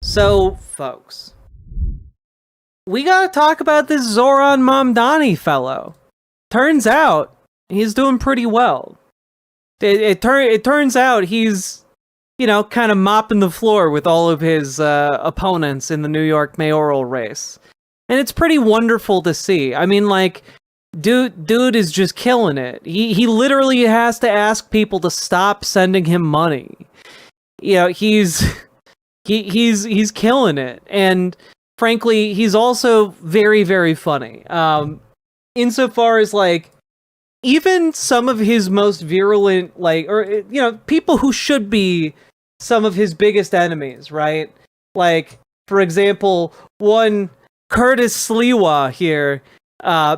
So, folks, we gotta talk about this Zohran Mamdani fellow. Turns out, he's doing pretty well. It turns out he's, kind of mopping the floor with all of his opponents in the New York mayoral race. And it's pretty wonderful to see. I mean, like, dude is just killing it. He literally has to ask people to stop sending him money. He's killing it. And frankly, he's also very, very funny. Insofar as, like, even some of his most virulent, people who should be some of his biggest enemies, right? Like, for example, one Curtis Sliwa here,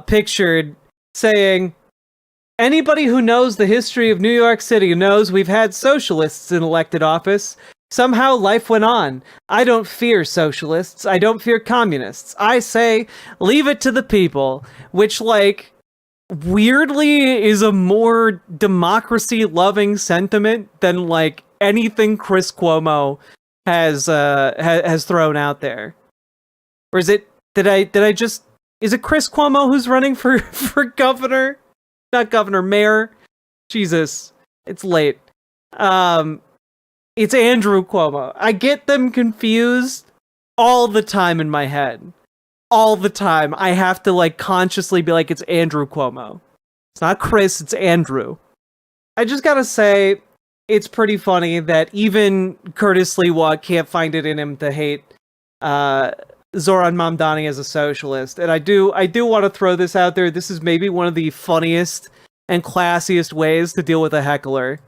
pictured saying, anybody who knows the history of New York City knows we've had socialists in elected office. Somehow life went on. I don't fear socialists. I don't fear communists. I say, leave it to the people, which, like, weirdly is a more democracy-loving sentiment than, like, anything Chris Cuomo has thrown out there. Or is it, is it Chris Cuomo who's running for governor? Not governor, mayor? Jesus, it's late. It's Andrew Cuomo. I get them confused all the time in my head. All the time. I have to, like, consciously be like, it's Andrew Cuomo. It's not Chris, it's Andrew. I just gotta say, it's pretty funny that even Curtis Sliwa can't find it in him to hate Zohran Mamdani as a socialist. And I do want to throw this out there. This is maybe one of the funniest and classiest ways to deal with a heckler.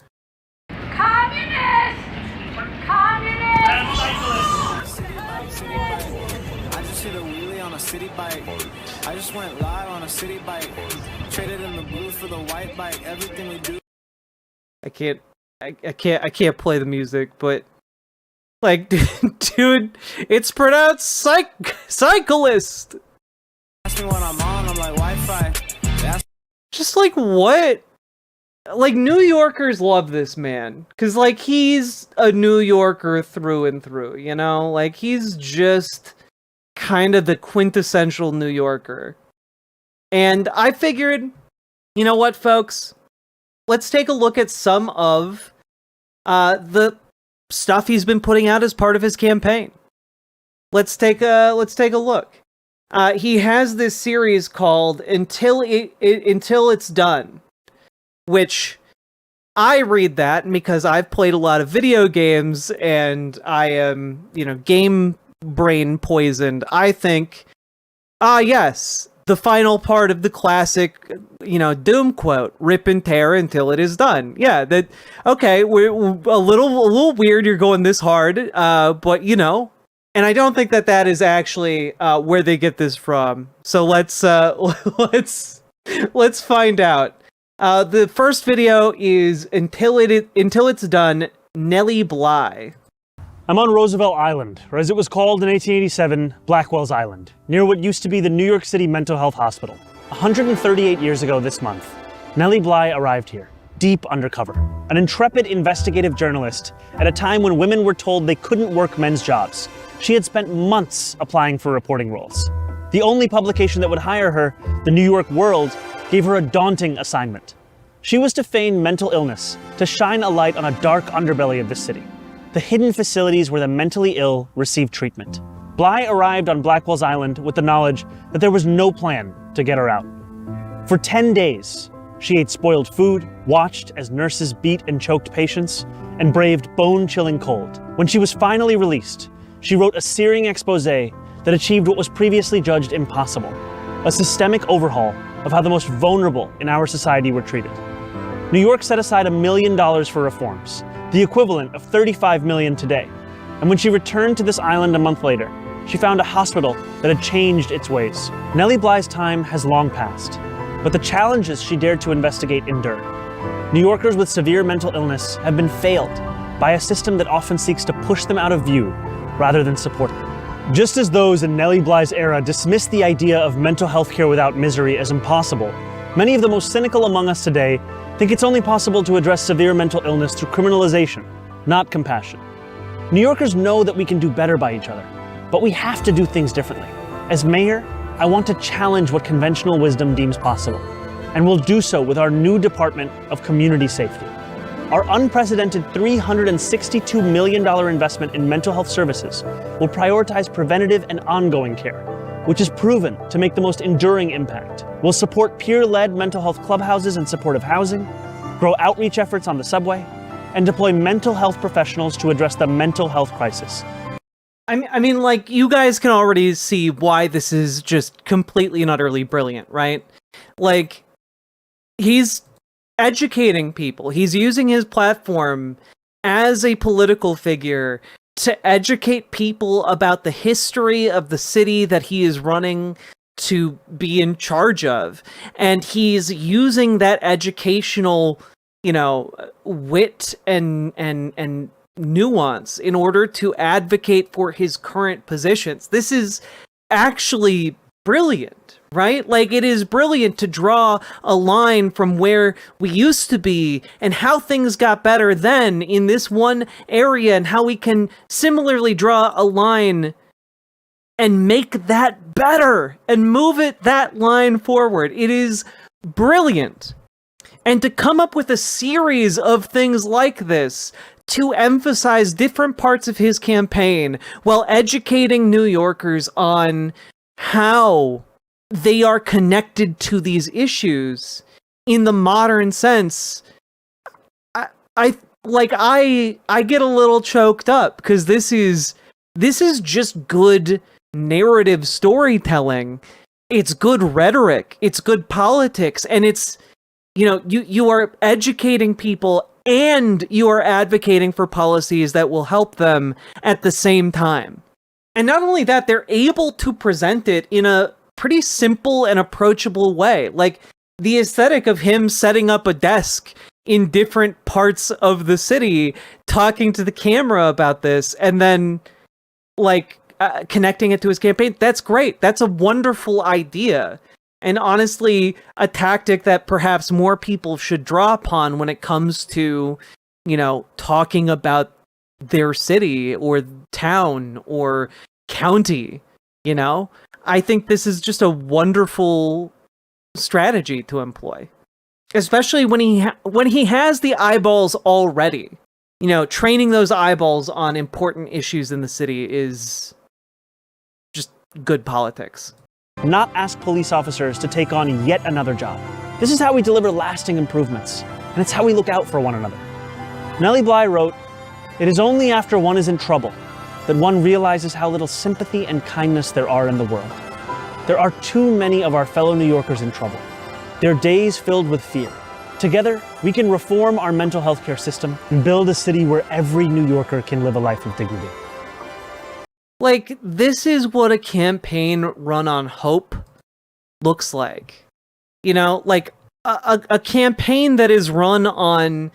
City bike. I just went live on a city bike. Traded in the blue for the white bike. Everything we do. I can't play the music, but, like, dude, it's pronounced cyclist. Ask me what I'm on. I'm like Wi-Fi. Just like what? Like, New Yorkers love this man because, like, he's a New Yorker through and through. Like, he's just kind of the quintessential New Yorker. And I figured, you know what, folks? Let's take a look at some of the stuff he's been putting out as part of his campaign. Let's take a look. He has this series called Until It's Done, which I read that because I've played a lot of video games and I am, game brain poisoned. I think, yes, the final part of the classic, Doom quote, rip and tear until it is done. Yeah, okay, we're a little weird you're going this hard, but, and I don't think that is actually where they get this from. So let's find out. The first video is Until It's Done, Nellie Bly. I'm on Roosevelt Island, or as it was called in 1887, Blackwell's Island, near what used to be the New York City Mental Health Hospital. 138 years ago this month, Nellie Bly arrived here, deep undercover, an intrepid investigative journalist at a time when women were told they couldn't work men's jobs. She had spent months applying for reporting roles. The only publication that would hire her, the New York World, gave her a daunting assignment. She was to feign mental illness, to shine a light on a dark underbelly of the city. The hidden facilities where the mentally ill received treatment. Bly arrived on Blackwell's Island with the knowledge that there was no plan to get her out. For 10 days, she ate spoiled food, watched as nurses beat and choked patients, and braved bone-chilling cold. When she was finally released, she wrote a searing expose that achieved what was previously judged impossible: a systemic overhaul of how the most vulnerable in our society were treated. New York set aside $1 million for reforms, the equivalent of $35 million today. And when she returned to this island a month later, she found a hospital that had changed its ways. Nellie Bly's time has long passed, but the challenges she dared to investigate endure. New Yorkers with severe mental illness have been failed by a system that often seeks to push them out of view rather than support them. Just as those in Nellie Bly's era dismissed the idea of mental health care without misery as impossible, many of the most cynical among us today think it's only possible to address severe mental illness through criminalization, not compassion. New Yorkers know that we can do better by each other, but we have to do things differently. As mayor, I want to challenge what conventional wisdom deems possible, and we'll do so with our new Department of Community Safety. Our unprecedented $362 million investment in mental health services will prioritize preventative and ongoing care, which is proven to make the most enduring impact. We'll support peer-led mental health clubhouses and supportive housing, grow outreach efforts on the subway, and deploy mental health professionals to address the mental health crisis. I mean, like, you guys can already see why this is just completely and utterly brilliant, right? Like, he's educating people. He's using his platform as a political figure to educate people about the history of the city that he is running to be in charge of. And he's using that educational, wit and nuance in order to advocate for his current positions. This is actually brilliant, right? Like, it is brilliant to draw a line from where we used to be and how things got better then in this one area, and how we can similarly draw a line and make that better and move that line forward. It is brilliant. And to come up with a series of things like this to emphasize different parts of his campaign while educating New Yorkers on how they are connected to these issues in the modern sense, I get a little choked up, because this is just good narrative storytelling. It's good rhetoric, it's good politics, and it's, you are educating people and you are advocating for policies that will help them at the same time. And not only that, they're able to present it in a pretty simple and approachable way. Like, the aesthetic of him setting up a desk in different parts of the city, talking to the camera about this, and then, connecting it to his campaign. That's great. That's a wonderful idea. And honestly, a tactic that perhaps more people should draw upon when it comes to, talking about their city or town or county. I think this is just a wonderful strategy to employ, especially when he has the eyeballs already. Training those eyeballs on important issues in the city is just good politics. Not ask police officers to take on yet another job. This is how we deliver lasting improvements, and it's how we look out for one another. Nellie Bly wrote, "It is only after one is in trouble that one realizes how little sympathy and kindness there are in the world. There are too many of our fellow New Yorkers in trouble, their days filled with fear. Together, we can reform our mental health care system and build a city where every New Yorker can live a life of dignity." Like, this is what a campaign run on hope looks like. A campaign that is run on,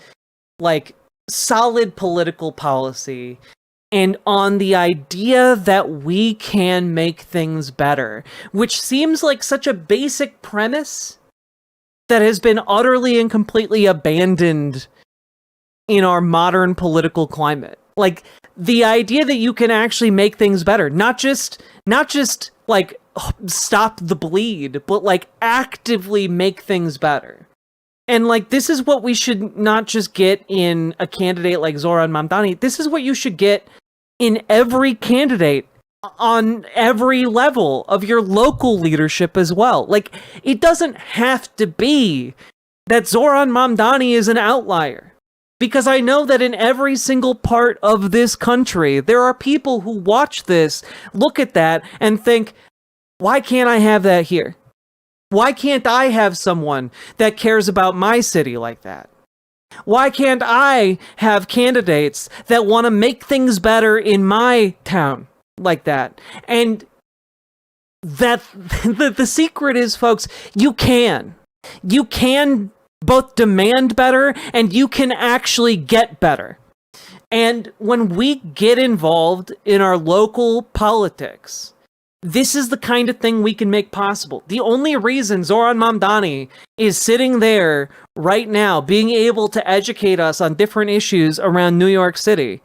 solid political policy and on the idea that we can make things better, which seems like such a basic premise that has been utterly and completely abandoned in our modern political climate. Like, the idea that you can actually make things better, not just stop the bleed, but actively make things better. And this is what we should not just get in a candidate like Zohran Mamdani. This is what you should get in every candidate on every level of your local leadership as well. It doesn't have to be that Zohran Mamdani is an outlier. Because I know that in every single part of this country, there are people who watch this, look at that, and think, why can't I have that here? Why can't I have someone that cares about my city like that? Why can't I have candidates that want to make things better in my town like that? And that the secret is, folks, you can both demand better, and you can actually get better. And when we get involved in our local politics, this is the kind of thing we can make possible. The only reason Zohran Mamdani is sitting there right now, being able to educate us on different issues around New York City,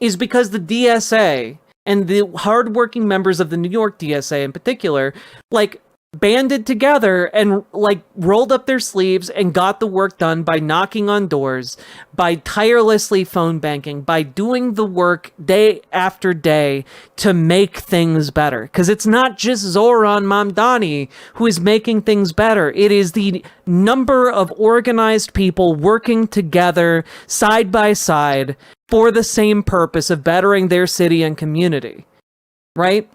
is because the DSA and the hardworking members of the New York DSA in particular, like, banded together and like rolled up their sleeves and got the work done by knocking on doors, by tirelessly phone banking, by doing the work day after day to make things better. Because it's not just Zohran Mamdani who is making things better. It is the number of organized people working together side by side for the same purpose of bettering their city and community, right?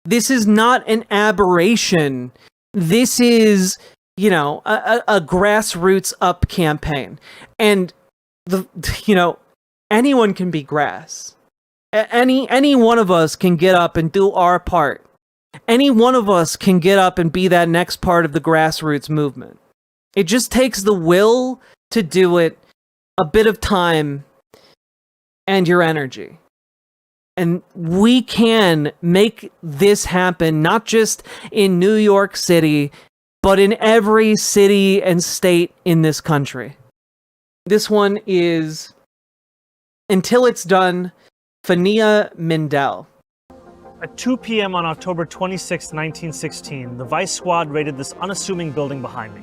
This is not an aberration. This is, a grassroots up campaign. And anyone can be grass. Any one of us can get up and do our part. Any one of us can get up and be that next part of the grassroots movement. It just takes the will to do it, a bit of time, and your energy. And we can make this happen, not just in New York City, but in every city and state in this country. This one is Until It's Done, Fania Mindell. At 2 p.m. on October 26, 1916, the Vice Squad raided this unassuming building behind me.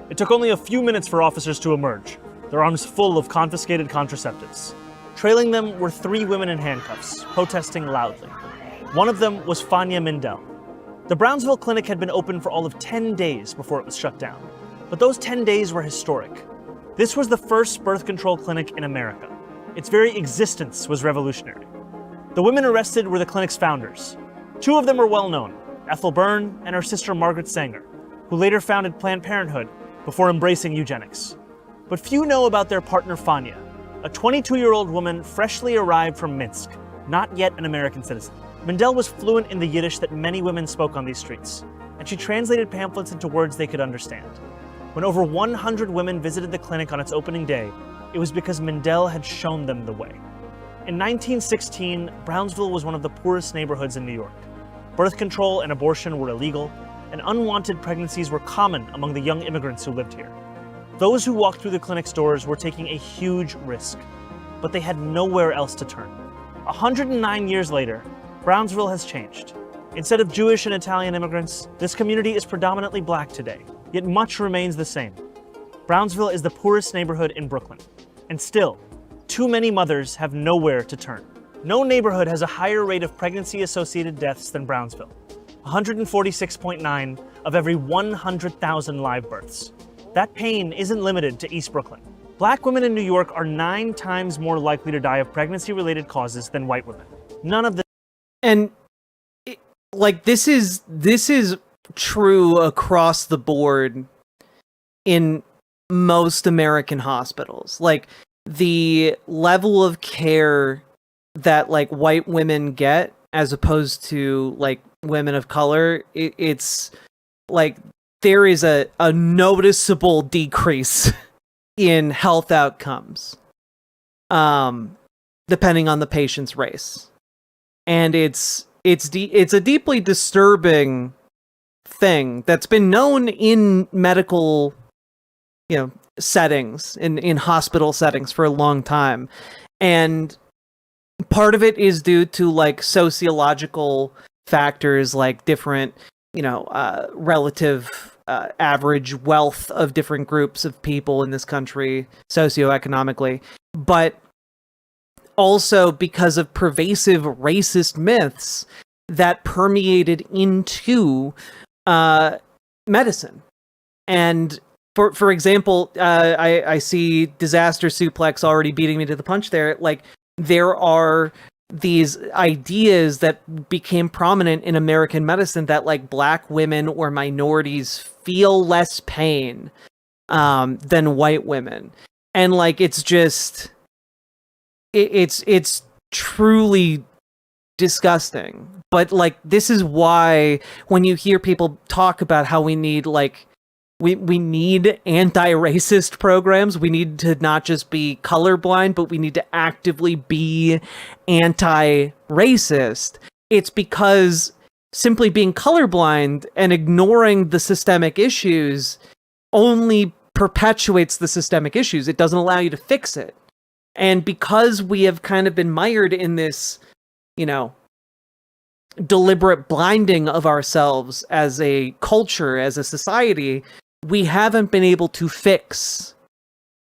It took only a few minutes for officers to emerge, their arms full of confiscated contraceptives. Trailing them were 3 women in handcuffs, protesting loudly. One of them was Fania Mindell. The Brownsville clinic had been open for all of 10 days before it was shut down. But those 10 days were historic. This was the first birth control clinic in America. Its very existence was revolutionary. The women arrested were the clinic's founders. 2 of them were well known, Ethel Byrne and her sister Margaret Sanger, who later founded Planned Parenthood before embracing eugenics. But few know about their partner Fania, a 22-year-old woman freshly arrived from Minsk, not yet an American citizen. Mindell was fluent in the Yiddish that many women spoke on these streets, and she translated pamphlets into words they could understand. When over 100 women visited the clinic on its opening day, it was because Mindell had shown them the way. In 1916, Brownsville was one of the poorest neighborhoods in New York. Birth control and abortion were illegal, and unwanted pregnancies were common among the young immigrants who lived here. Those who walked through the clinic's doors were taking a huge risk, but they had nowhere else to turn. 109 years later, Brownsville has changed. Instead of Jewish and Italian immigrants, this community is predominantly black today, yet much remains the same. Brownsville is the poorest neighborhood in Brooklyn, and still, too many mothers have nowhere to turn. No neighborhood has a higher rate of pregnancy-associated deaths than Brownsville, 146.9 of every 100,000 live births. That pain isn't limited to East Brooklyn. Black women in New York are 9 times more likely to die of pregnancy-related causes than white women. None of the... And, this is true across the board in most American hospitals. Like, the level of care that, white women get as opposed to, women of color, it's, there is a noticeable decrease in health outcomes, depending on the patient's race. And it's a deeply disturbing thing that's been known in medical, settings, in hospital settings for a long time. And part of it is due to sociological factors, like different, relative average wealth of different groups of people in this country socioeconomically, but also because of pervasive racist myths that permeated into medicine. And for example, I see Disaster Suplex already beating me to the punch there. There are these ideas that became prominent in American medicine that black women or minorities feel less pain than white women. And it's just it's truly disgusting. But this is why when you hear people talk about how we need we need anti-racist programs. We need to not just be colorblind, but we need to actively be anti-racist. It's because simply being colorblind and ignoring the systemic issues only perpetuates the systemic issues. It doesn't allow you to fix it. And because we have kind of been mired in this, deliberate blinding of ourselves as a culture, as a society, we haven't been able to fix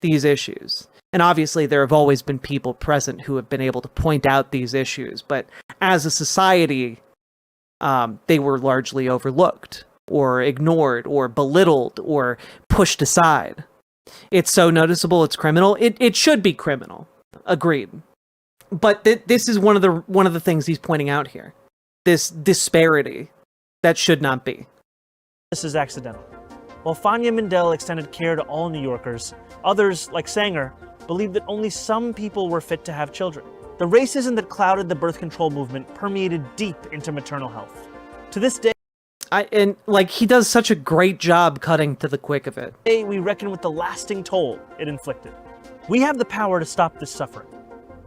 these issues. And obviously there have always been people present who have been able to point out these issues, but as a society, they were largely overlooked or ignored or belittled or pushed aside. It's so noticeable it's criminal. It should be criminal. Agreed. But this is one of the things he's pointing out here. This disparity that should not be. This is accidental. While Fania Mindell extended care to all New Yorkers, others, like Sanger, believed that only some people were fit to have children. The racism that clouded the birth control movement permeated deep into maternal health. To this day, he does such a great job cutting to the quick of it. We reckon with the lasting toll it inflicted. We have the power to stop this suffering.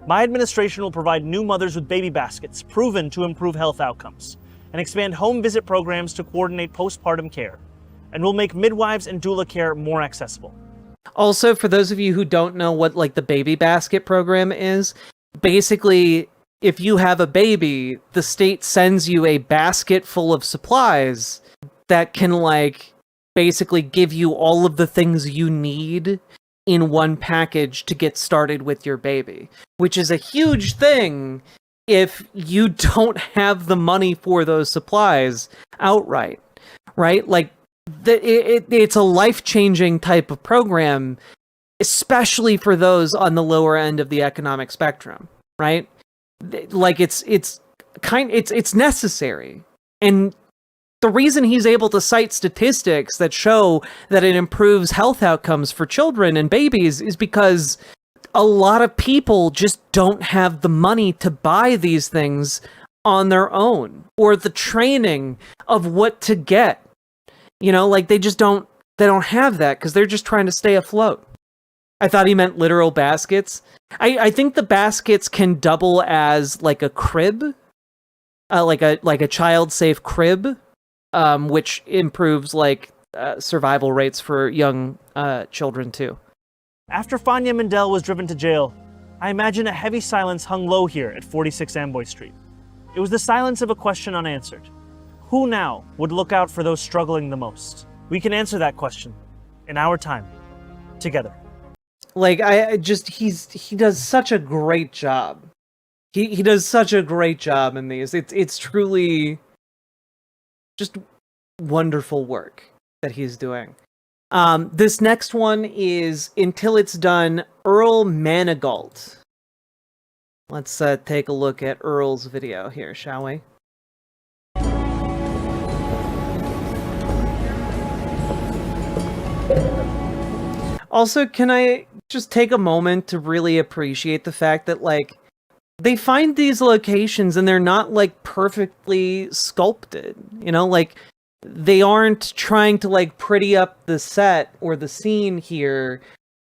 My administration will provide new mothers with baby baskets proven to improve health outcomes, and expand home visit programs to coordinate postpartum care, and we'll make midwives and doula care more accessible. Also, for those of you who don't know what the baby basket program is, basically, if you have a baby, the state sends you a basket full of supplies that can basically give you all of the things you need in one package to get started with your baby, which is a huge thing if you don't have the money for those supplies outright, right? It's a life-changing type of program, especially for those on the lower end of the economic spectrum, right? It's necessary. And the reason he's able to cite statistics that show that it improves health outcomes for children and babies is because a lot of people just don't have the money to buy these things on their own, or the training of what to get. They don't have that because they're just trying to stay afloat. I thought he meant literal baskets. I think the baskets can double as a crib, like a child-safe crib, which improves survival rates for young children too. After Fania Mindell was driven to jail, I imagine a heavy silence hung low here at 46 Amboy Street. It was the silence of a question unanswered. Who now would look out for those struggling the most? We can answer that question in our time, together. He does such a great job. He does such a great job in these. It's truly just wonderful work that he's doing. This next one is Until It's Done, Earl Manigault. Let's take a look at Earl's video here, shall we? Also, can I just take a moment to really appreciate the fact that, they find these locations and they're not, perfectly sculpted, they aren't trying to, pretty up the set or the scene here.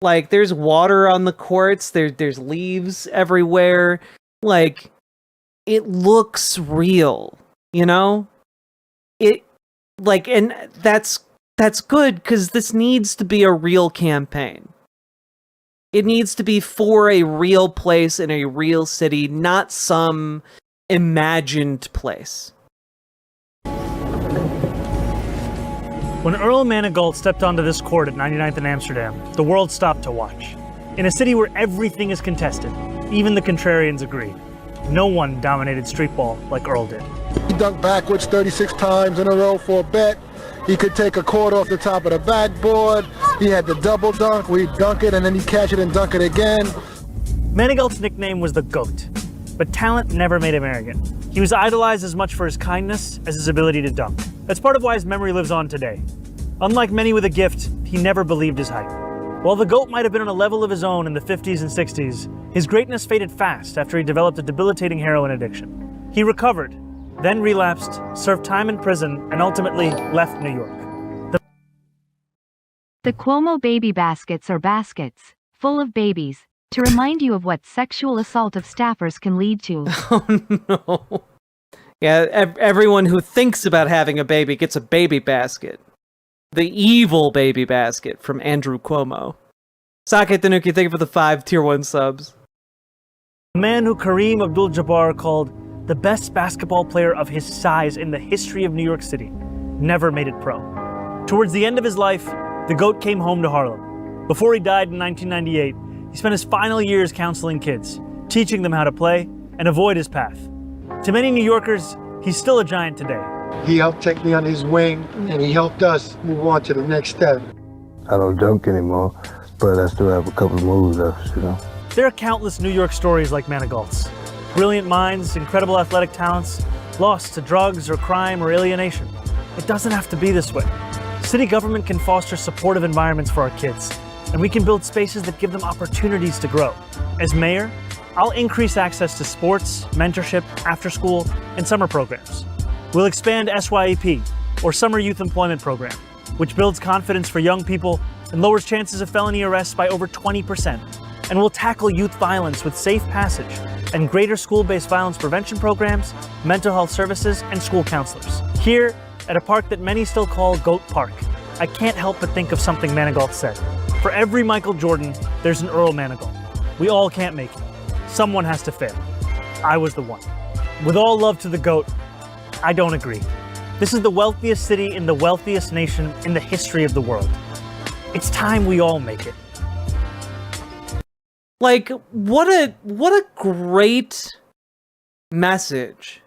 There's water on the courts, there's leaves everywhere, it looks real, It, and that's good, because this needs to be a real campaign. It needs to be for a real place in a real city, not some imagined place. When Earl Manigault stepped onto this court at 99th and Amsterdam, the world stopped to watch. In a city where everything is contested, even the contrarians agree. No one dominated street ball like Earl did. He dunked backwards 36 times in a row for a bet. He could take a cord off the top of the backboard. He had the double dunk where he'd dunk it and then he'd catch it and dunk it again. Manigault's nickname was the GOAT, but talent never made him arrogant. He was idolized as much for his kindness as his ability to dunk. That's part of why his memory lives on today. Unlike many with a gift, he never believed his hype. While the GOAT might have been on a level of his own in the 50s and 60s, his greatness faded fast after he developed a debilitating heroin addiction. He recovered, then relapsed, served time in prison, and ultimately left New York. The Cuomo baby baskets are baskets, full of babies, to remind you of what sexual assault of staffers can lead to. Oh no. Yeah, everyone who thinks about having a baby gets a baby basket. The evil baby basket from Andrew Cuomo. Sake Tanuki, thank you for the 5 tier 1 subs. A man who Kareem Abdul-Jabbar called the best basketball player of his size in the history of New York City, never made it pro. Towards the end of his life, the GOAT came home to Harlem. Before he died in 1998, he spent his final years counseling kids, teaching them how to play and avoid his path. To many New Yorkers, he's still a giant today. He helped take me under his wing, and he helped us move on to the next step. I don't dunk anymore, but I still have a couple of moves left, you know. There are countless New York stories like Manigault's. Brilliant minds, incredible athletic talents, lost to drugs or crime or alienation. It doesn't have to be this way. City government can foster supportive environments for our kids, and we can build spaces that give them opportunities to grow. As mayor, I'll increase access to sports, mentorship, after-school, and summer programs. We'll expand SYEP, or Summer Youth Employment Program, which builds confidence for young people and lowers chances of felony arrests by over 20%. And we'll tackle youth violence with safe passage and greater school-based violence prevention programs, mental health services, and school counselors. Here, at a park that many still call Goat Park, I can't help but think of something Manigault said. For every Michael Jordan, there's an Earl Manigault. We all can't make it. Someone has to fail. I was the one. With all love to the GOAT, I don't agree. This is the wealthiest city in the wealthiest nation in the history of the world. It's time we all make it. Like, what a great message.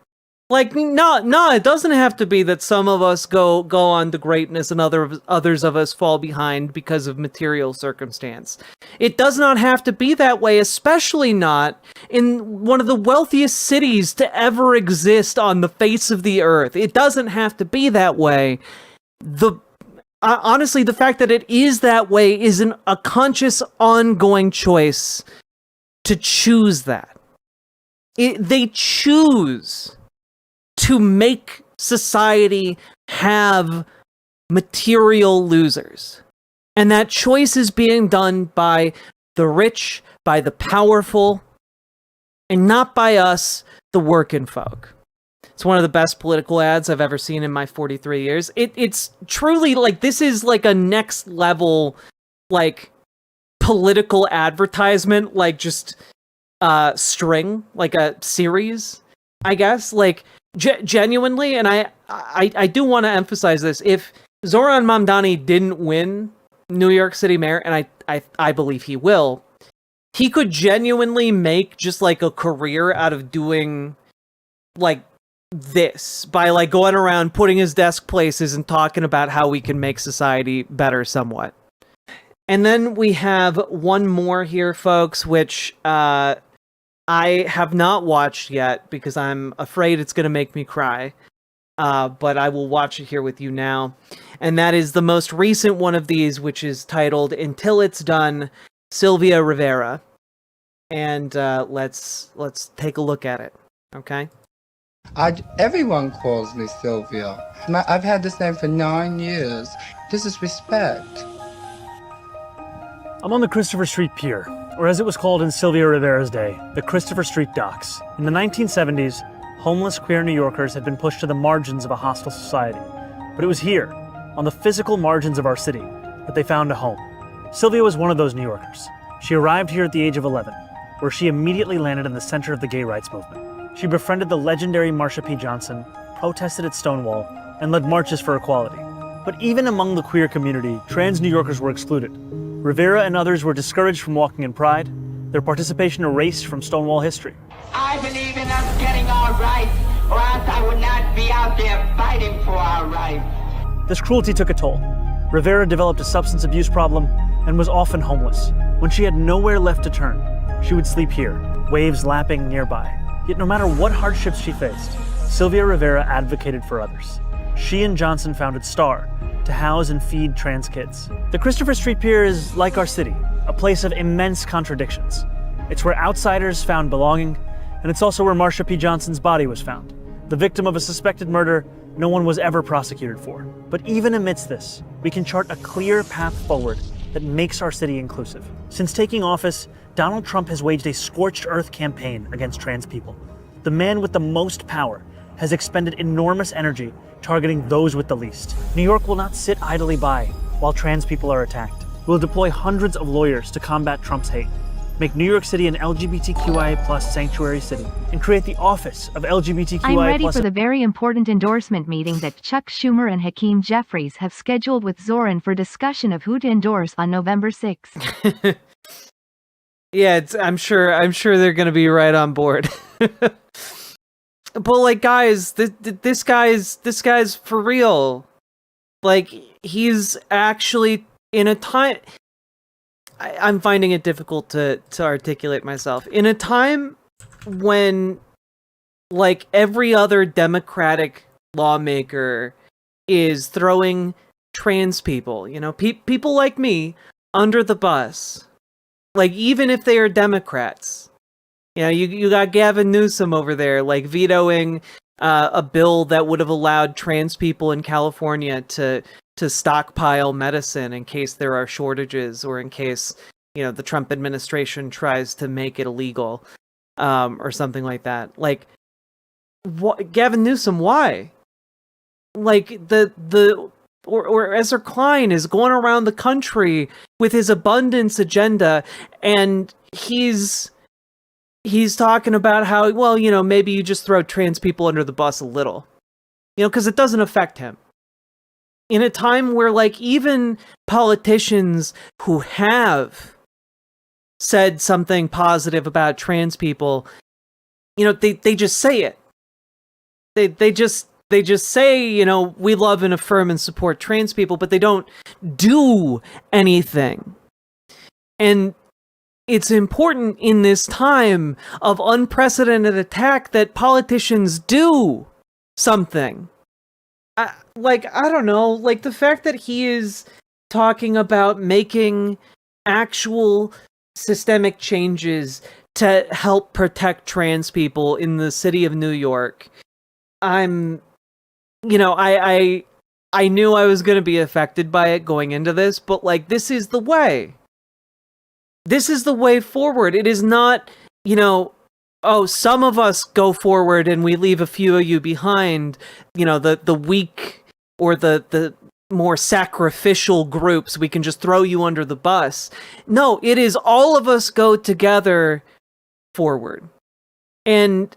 Like, no, it doesn't have to be that some of us go on to greatness and others of us fall behind because of material circumstance. It does not have to be that way, especially not in one of the wealthiest cities to ever exist on the face of the earth. It doesn't have to be that way. Honestly, the fact that it is that way is a conscious, ongoing choice to choose that. They choose to make society have material losers. And that choice is being done by the rich, by the powerful, and not by us, the working folk. It's one of the best political ads I've ever seen in my 43 years. It's truly like, this is like a next level, like, political advertisement, like just string, like a series, I guess. Like, genuinely, and I do want to emphasize this, if Zohran Mamdani didn't win New York City mayor, and I believe he will, he could genuinely make just like a career out of doing like this, by like going around putting his desk places and talking about how we can make society better somewhat. And then we have one more here, folks, which I have not watched yet because I'm afraid it's going to make me cry. But I will watch it here with you now. And that is the most recent one of these, which is titled Until It's Done, Sylvia Rivera. And let's take a look at it. Okay? Everyone calls me Sylvia. I've had this name for 9 years. This is respect. I'm on the Christopher Street Pier, or as it was called in Sylvia Rivera's day, the Christopher Street Docks. In the 1970s, homeless queer New Yorkers had been pushed to the margins of a hostile society. But it was here, on the physical margins of our city, that they found a home. Sylvia was one of those New Yorkers. She arrived here at the age of 11, where she immediately landed in the center of the gay rights movement. She befriended the legendary Marsha P. Johnson, protested at Stonewall, and led marches for equality. But even among the queer community, trans New Yorkers were excluded. Rivera and others were discouraged from walking in pride, their participation erased from Stonewall history. I believe in us getting our rights, or else I would not be out there fighting for our rights. This cruelty took a toll. Rivera developed a substance abuse problem and was often homeless. When she had nowhere left to turn, she would sleep here, waves lapping nearby. Yet no matter what hardships she faced, Sylvia Rivera advocated for others. She and Johnson founded STAR to house and feed trans kids. The Christopher Street Pier is like our city, a place of immense contradictions. It's where outsiders found belonging, and it's also where Marsha P. Johnson's body was found. The victim of a suspected murder no one was ever prosecuted for. But even amidst this, we can chart a clear path forward that makes our city inclusive. Since taking office, Donald Trump has waged a scorched earth campaign against trans people. The man with the most power has expended enormous energy targeting those with the least. New York will not sit idly by while trans people are attacked. We'll deploy hundreds of lawyers to combat Trump's hate. make New York City an LGBTQIA plus sanctuary city, and create the office of LGBTQIA I'm ready plus... for the very important endorsement meeting that Chuck Schumer and Hakeem Jeffries have scheduled with Zohran for discussion of who to endorse on November 6th. Yeah, I'm sure they're gonna be right on board. But like, guys, this guy's for real. Like, he's actually in a time. I'm finding it difficult to articulate myself. In a time when, like, every other Democratic lawmaker is throwing trans people, people like me, under the bus. Like, even if they are Democrats. You got Gavin Newsom over there, like, vetoing a bill that would have allowed trans people in California to stockpile medicine in case there are shortages, or in case, the Trump administration tries to make it illegal, or something like that. Like, Gavin Newsom, why? Like, or Ezra Klein is going around the country with his abundance agenda, and he's talking about how, well, maybe you just throw trans people under the bus a little, because it doesn't affect him. In a time where, like, even politicians who have said something positive about trans people, they just say it. They just say, we love and affirm and support trans people, but they don't do anything. And it's important in this time of unprecedented attack that politicians do something. I don't know, like, the fact that he is talking about making actual systemic changes to help protect trans people in the city of New York. I knew I was going to be affected by it going into this, but, like, this is the way. This is the way forward. It is not, some of us go forward and we leave a few of you behind, the weak or the more sacrificial groups, we can just throw you under the bus. No, it is all of us go together forward. And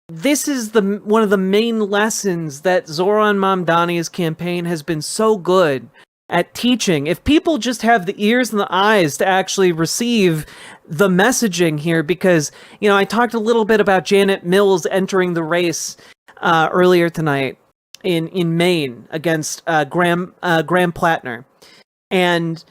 this is one of the main lessons that Zohran Mamdani's campaign has been so good at teaching. If people just have the ears and the eyes to actually receive the messaging here, because, I talked a little bit about Janet Mills entering the race earlier tonight in Maine against Graham Plattner. And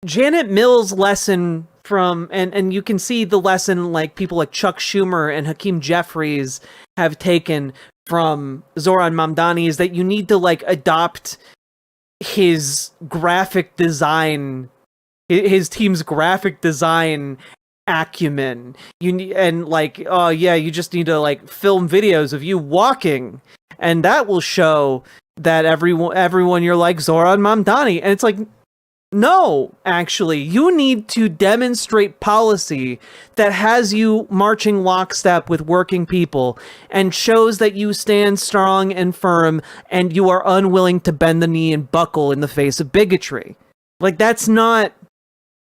Janet Mills' lesson from, and you can see the lesson, like, people like Chuck Schumer and Hakeem Jeffries have taken from Zohran Mamdani, is that you need to, like, adopt his graphic design, his team's graphic design acumen. You just need to, like, film videos of you walking, and that will show that everyone you're like Zohran Mamdani. And it's like, no, actually, you need to demonstrate policy that has you marching lockstep with working people and shows that you stand strong and firm and you are unwilling to bend the knee and buckle in the face of bigotry. Like, that's not...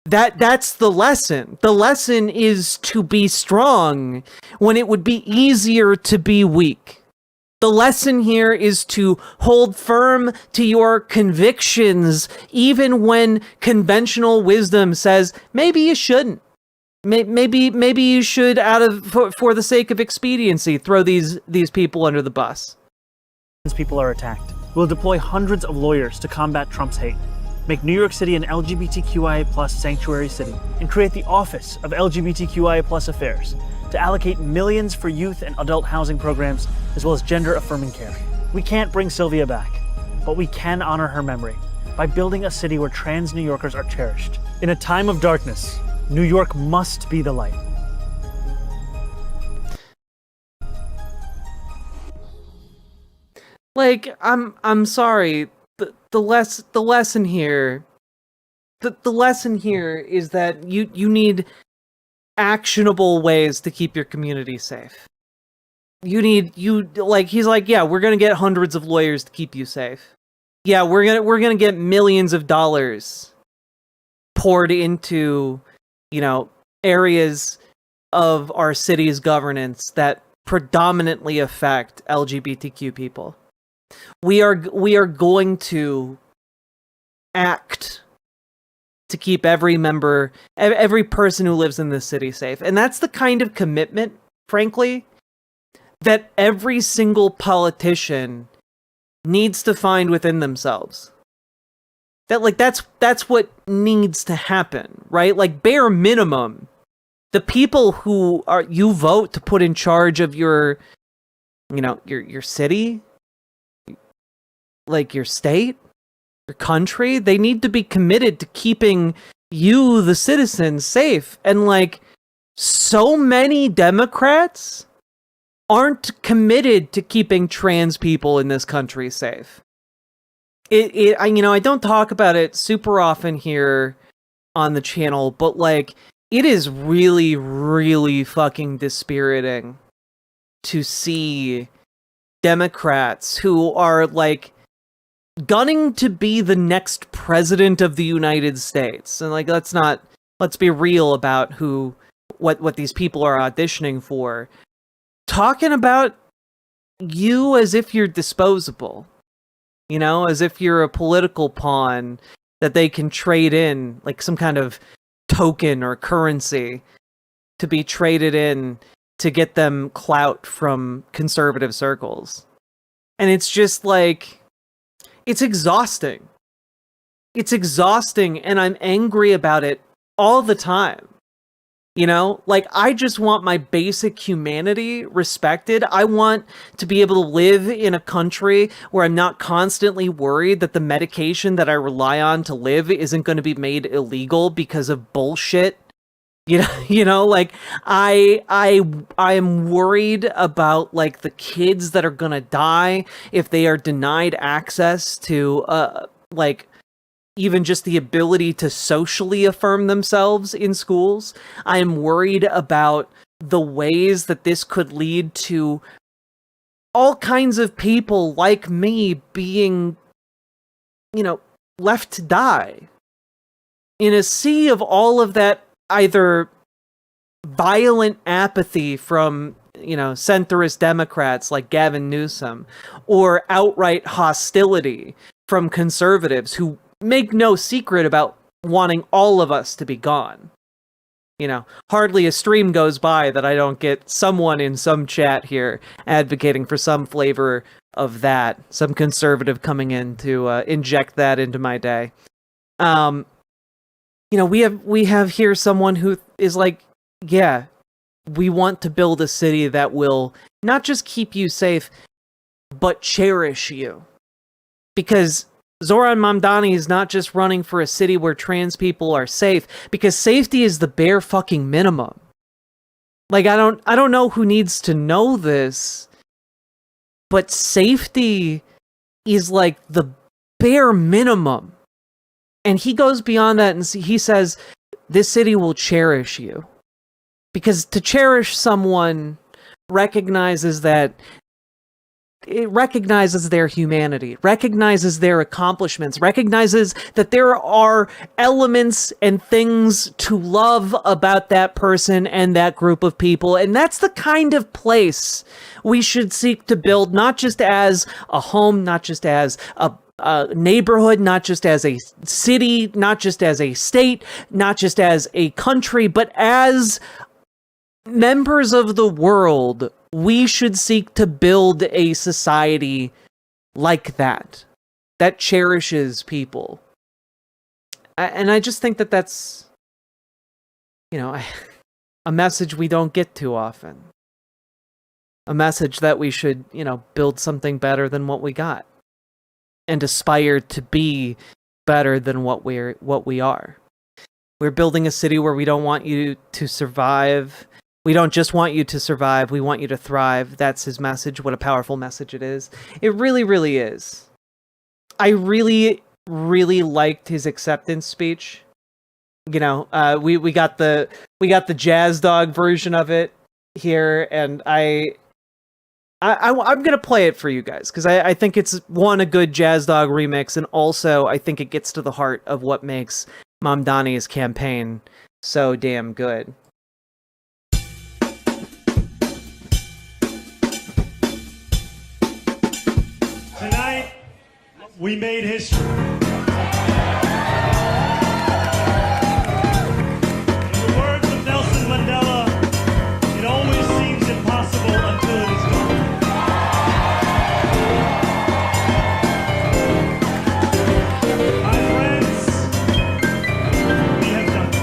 That's the lesson. The lesson is to be strong when it would be easier to be weak. The lesson here is to hold firm to your convictions, even when conventional wisdom says maybe you shouldn't. Maybe you should, for the sake of expediency, throw these people under the bus. People are attacked. We'll deploy hundreds of lawyers to combat Trump's hate, make New York City an LGBTQIA plus sanctuary city, and create the Office of LGBTQIA plus Affairs to allocate millions for youth and adult housing programs, as well as gender-affirming care. We can't bring Sylvia back, but we can honor her memory by building a city where trans New Yorkers are cherished. In a time of darkness, New York must be the light. Like, I'm sorry. The lesson here is that you need actionable ways to keep your community safe. He's like, yeah, we're gonna get hundreds of lawyers to keep you safe. Yeah, we're gonna get millions of dollars poured into, areas of our city's governance that predominantly affect LGBTQ people. We are going to act to keep every person who lives in this city safe. And that's the kind of commitment, frankly, that every single politician needs to find within themselves. That's what needs to happen, right? Like, bare minimum, the people who you vote to put in charge of your city, like your state, your country, they need to be committed to keeping you, the citizens, safe. And like, so many Democrats aren't committed to keeping trans people in this country safe. I don't talk about it super often here on the channel, but like, it is really, really fucking dispiriting to see Democrats who are like gunning to be the next president of the United States. And like, let's be real about what these people are auditioning for. Talking about you as if you're disposable, as if you're a political pawn that they can trade in, like some kind of token or currency to be traded in to get them clout from conservative circles. And it's just like, it's exhausting. It's exhausting, and I'm angry about it all the time. Like, I just want my basic humanity respected. I want to be able to live in a country where I'm not constantly worried that the medication that I rely on to live isn't going to be made illegal because of bullshit. Like, I am worried about like the kids that are going to die if they are denied access to like even just the ability to socially affirm themselves in schools. I am worried about the ways that this could lead to all kinds of people like me being, left to die in a sea of all of that either violent apathy from, centrist Democrats like Gavin Newsom, or outright hostility from conservatives who make no secret about wanting all of us to be gone. Hardly a stream goes by that I don't get someone in some chat here advocating for some flavor of that, some conservative coming in to inject that into my day. We have here someone who is like, yeah, we want to build a city that will not just keep you safe, but cherish you. Because Zohran Mamdani is not just running for a city where trans people are safe, because safety is the bare fucking minimum. Like, I don't know who needs to know this, but safety is like the bare minimum. And he goes beyond that and he says, this city will cherish you. Because to cherish someone recognizes that it recognizes their humanity, recognizes their accomplishments, recognizes that there are elements and things to love about that person and that group of people. And that's the kind of place we should seek to build, not just as a home, not just as a neighborhood, not just as a city, not just as a state, not just as a country, but as members of the world. We should seek to build a society like that cherishes people. And I just think that that's, a message we don't get too often. A message that we should, build something better than what we got. And aspire to be better than what we are. We're building a city where we don't want you to survive. We don't just want you to survive, we want you to thrive. That's his message. What a powerful message it is. It really, really is. I really, really liked his acceptance speech. We got the Jazz Dog version of it here, and I'm gonna play it for you guys, because I think it's a good Jazz Dog remix, and also I think it gets to the heart of what makes Mamdani's campaign so damn good. Tonight, we made history. In the words of Nelson Mandela, it always seems impossible until it is done. My friends, we have done it.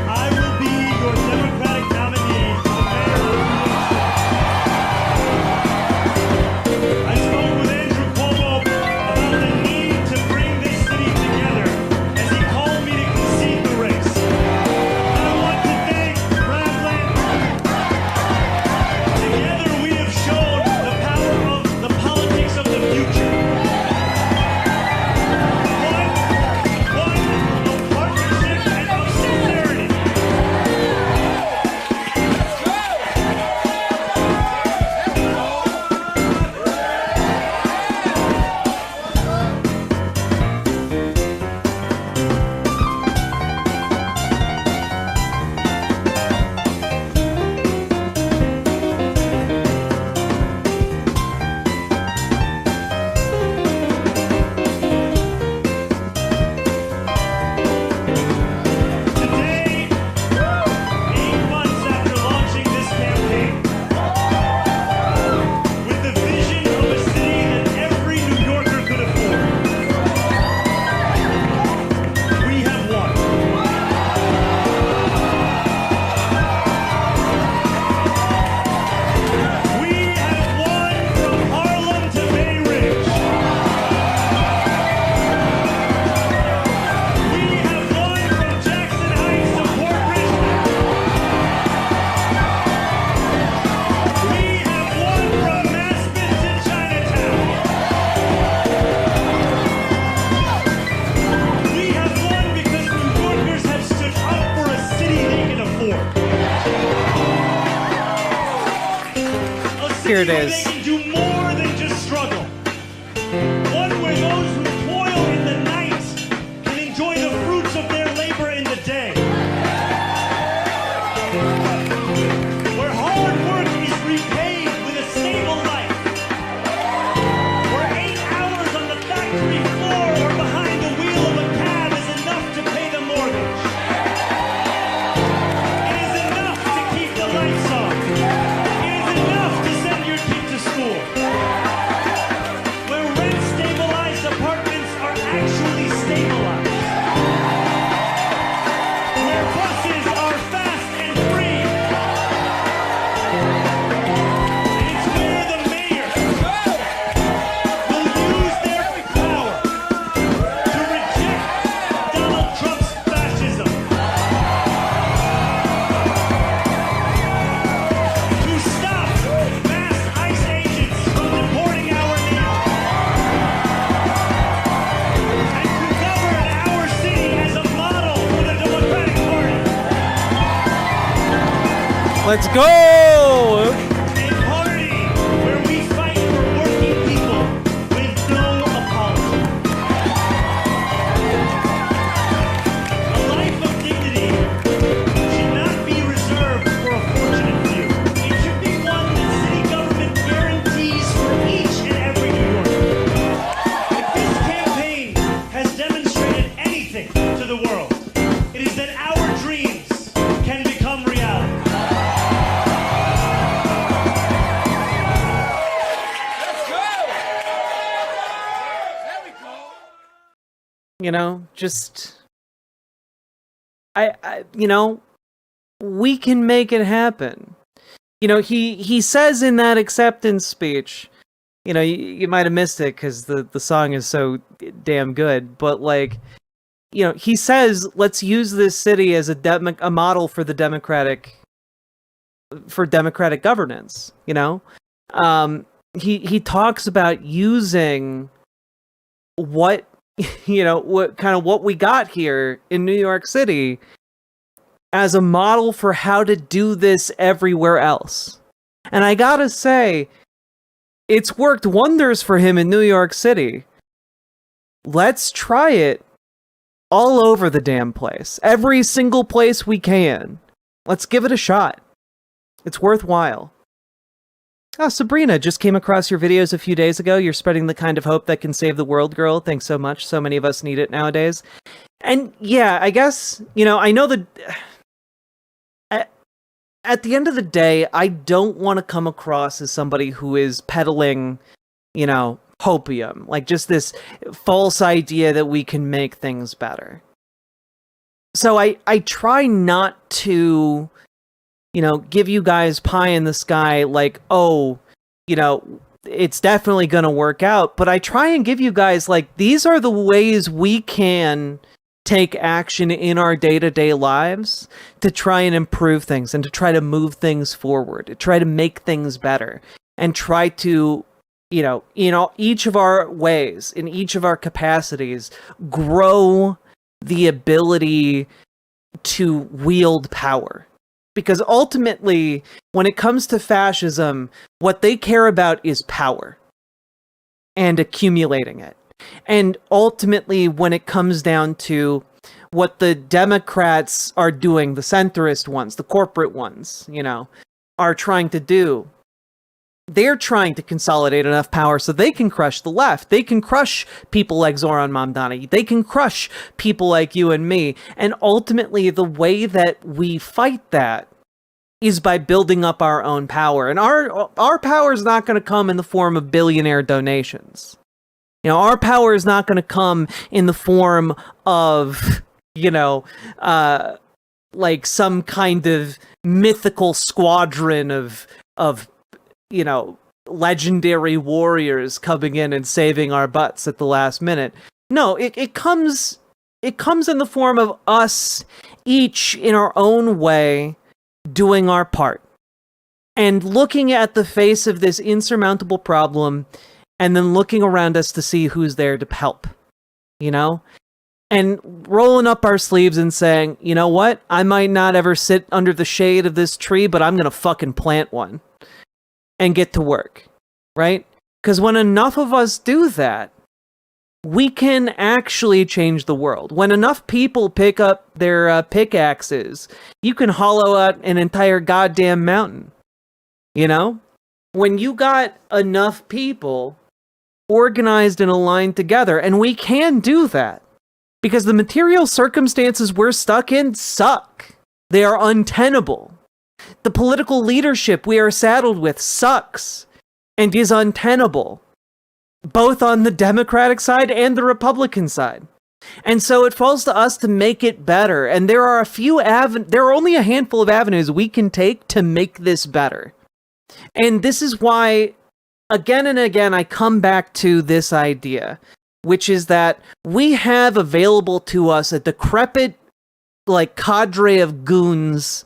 I will be your Democratic nominee for the mayor of New York City. I spoke with Andrew Cuomo about the need to bring this city together as he called me to concede the race. I want to thank Bradley. Together we have shown the power of the politics of the future. One of partnership and of sincerity. Today, 8 months after launching this campaign, with the vision of a city that every New Yorker could afford, we have won. We have won from Harlem to Bay Ridge. We have won from Jackson Heights to Port Richmond. We have won from Maspeth to Chinatown. We have won because New Yorkers have stood up for a city they can afford. A city Here it where is. they can do more than just struggle. One where those who toil in the night can enjoy the fruits of their labor in the day. Where hard work is repaid with a stable life. Where 8 hours on the factory floor or behind the wheel of a cab is enough to pay the mortgage. It is enough to keep the lights on. It is enough to send your kid to school. Where rent-stabilized apartments are actually stabilized. Where buses are fast and free. And it's where the mayor will use their power to reject Donald Trump's fascism. To stop mass ICE agents from deporting our neighbors. And to govern our city as a model for the Democratic Party. Let's go! A party where we fight for working people with no apology. A life of dignity should not be reserved for a fortunate few. It should be one that city government guarantees for each and every New Yorker. If this campaign has demonstrated anything to the world, it is that our dreams can become reality. You know, just we can make it happen. You know, he says in that acceptance speech, you know, you might have missed it because the song is so damn good, but like, you know, he says, let's use this city as a model for the democratic governance. You know, he talks about using what what we got here in New York City as a model for how to do this everywhere else. And I gotta say, it's worked wonders for him in New York City. Let's try it all over the damn place. Every single place we can. Let's give it a shot. It's worthwhile. Oh, Sabrina, just came across your videos a few days ago. You're spreading the kind of hope that can save the world, girl. Thanks so much. So many of us need it nowadays. And yeah, I guess, I know that at the end of the day, I don't want to come across as somebody who is peddling, hopium, like just this false idea that we can make things better. So I try not to, give you guys pie in the sky, like, oh, it's definitely going to work out. But I try and give you guys, like, these are the ways we can take action in our day-to-day lives to try and improve things and to try to move things forward, to try to make things better, and try to, in each of our ways, in each of our capacities, grow the ability to wield power. Because ultimately, when it comes to fascism, what they care about is power and accumulating it. And ultimately, when it comes down to what the Democrats are doing, the centrist ones, the corporate ones, are trying to do, they're trying to consolidate enough power so they can crush the left. They can crush people like Zohran Mamdani. They can crush people like you and me. And ultimately, the way that we fight that is by building up our own power. And our power is not going to come in the form of billionaire donations. Our power is not going to come in the form of, like some kind of mythical squadron of legendary warriors coming in and saving our butts at the last minute. No, it comes in the form of us each in our own way doing our part and looking at the face of this insurmountable problem and then looking around us to see who's there to help, and rolling up our sleeves and saying, you know what, I might not ever sit under the shade of this tree, but I'm going to fucking plant one and get to work, right? Because when enough of us do that, we can actually change the world. When enough people pick up their pickaxes, you can hollow out an entire goddamn mountain. When you got enough people organized and aligned together, and we can do that, because the material circumstances we're stuck in suck. They are untenable. The political leadership we are saddled with sucks and is untenable, both on the Democratic side and the Republican side. And so it falls to us to make it better. And there are only a handful of avenues we can take to make this better. And this is why, again and again, I come back to this idea, which is that we have available to us a decrepit, cadre of goons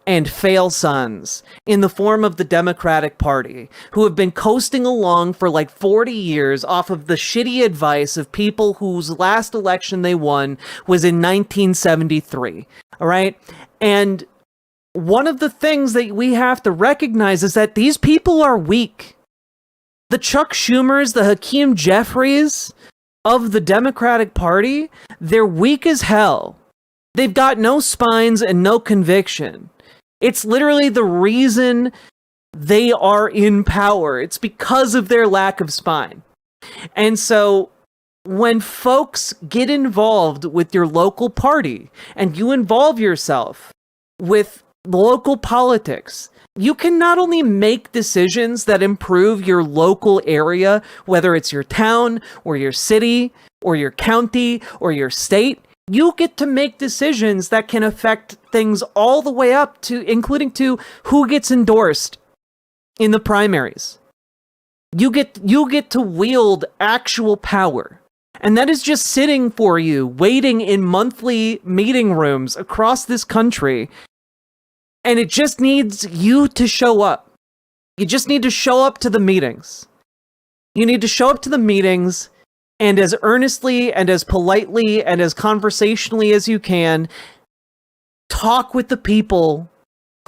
and fail sons in the form of the Democratic Party, who have been coasting along for 40 years off of the shitty advice of people whose last election they won was in 1973. All right? And one of the things that we have to recognize is that these people are weak. The Chuck Schumers, the Hakeem Jeffries of the Democratic Party, they're weak as hell. They've got no spines and no conviction. It's literally the reason they are in power. It's because of their lack of spine. And so when folks get involved with your local party and you involve yourself with local politics, you can not only make decisions that improve your local area, whether it's your town or your city or your county or your state, you get to make decisions that can affect things all the way up to, including to who gets endorsed in the primaries. You get to wield actual power. And that is just sitting for you, waiting in monthly meeting rooms across this country. And it just needs you to show up. You just need to show up to the meetings. You need to show up to the meetings and as earnestly and as politely and as conversationally as you can, talk with the people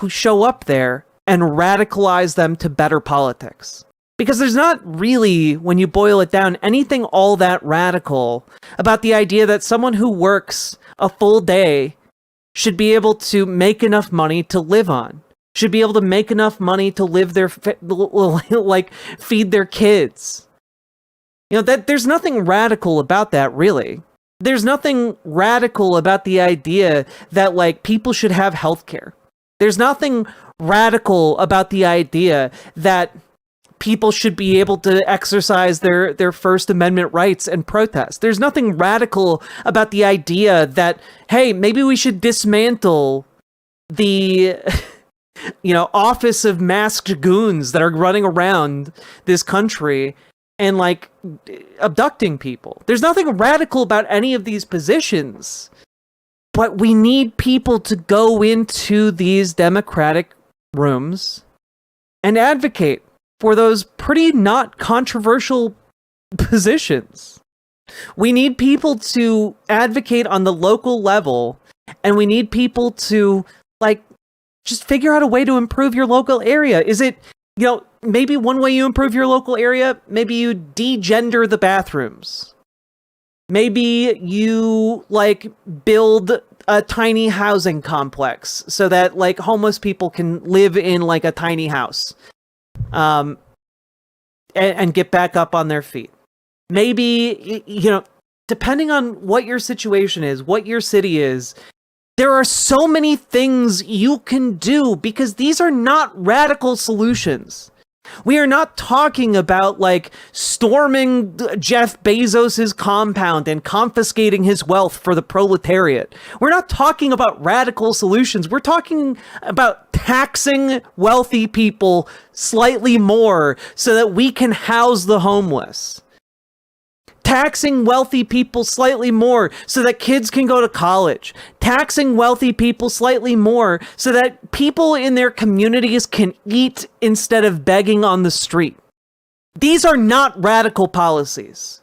who show up there and radicalize them to better politics. Because there's not really, when you boil it down, anything all that radical about the idea that someone who works a full day should be able to make enough money to live on. should be able to make enough money to live like feed their kids. You know, that there's nothing radical about that, really. There's nothing radical about the idea that like people should have healthcare. There's nothing radical about the idea that people should be able to exercise their First Amendment rights and protest. There's nothing radical about the idea that, hey, maybe we should dismantle the office of masked goons that are running around this country and like abducting people. There's nothing radical about any of these positions, but we need people to go into these democratic rooms and advocate for those pretty not controversial positions. We need people to advocate on the local level, and we need people to like just figure out a way to improve your local area. Is it, maybe one way you improve your local area, maybe you de-gender the bathrooms. Maybe you like build a tiny housing complex so that like homeless people can live in like a tiny house. And get back up on their feet. Maybe, depending on what your situation is, what your city is, there are so many things you can do because these are not radical solutions. We are not talking about like storming Jeff Bezos's compound and confiscating his wealth for the proletariat. We're not talking about radical solutions. We're talking about taxing wealthy people slightly more so that we can house the homeless. Taxing wealthy people slightly more so that kids can go to college. Taxing wealthy people slightly more so that people in their communities can eat instead of begging on the street. These are not radical policies.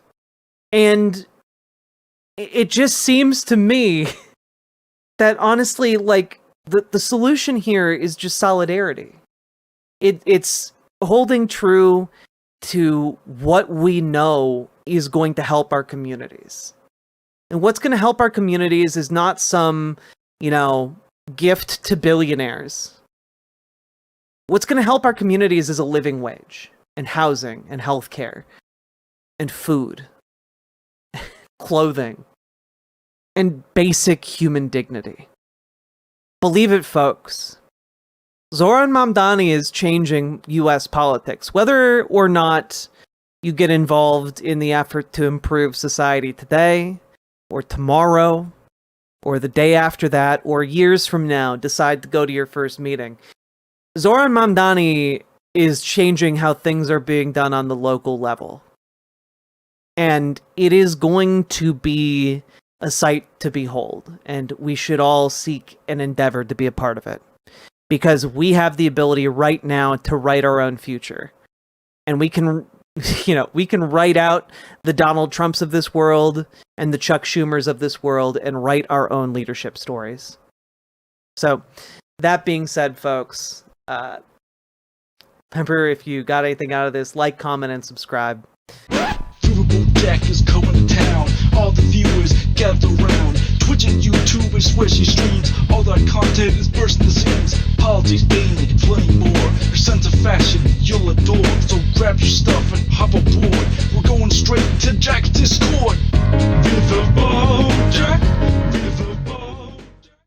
And it just seems to me that honestly, like, the solution here is just solidarity. It's holding true to what we know is going to help our communities. And what's going to help our communities is not some, gift to billionaires. What's going to help our communities is a living wage, and housing, and healthcare, and food, clothing, and basic human dignity. Believe it, folks. Zohran Mamdani is changing US politics. Whether or not you get involved in the effort to improve society today, or tomorrow, or the day after that, or years from now, decide to go to your first meeting, Zohran Mamdani is changing how things are being done on the local level. And it is going to be a sight to behold, and we should all seek and endeavor to be a part of it. Because we have the ability right now to write our own future. And we can write out the Donald Trumps of this world and the Chuck Schumers of this world and write our own leadership stories. So, that being said, folks, remember, if you got anything out of this, like, comment, and subscribe. Riverboat Jack is coming to town. All the viewers gather around. Twitch and YouTube and swishy streams. All that content is bursting the seams. Politics, gaming, plenty more. Your sense of fashion you'll adore. So grab your stuff and hop aboard. We're going straight to Jack's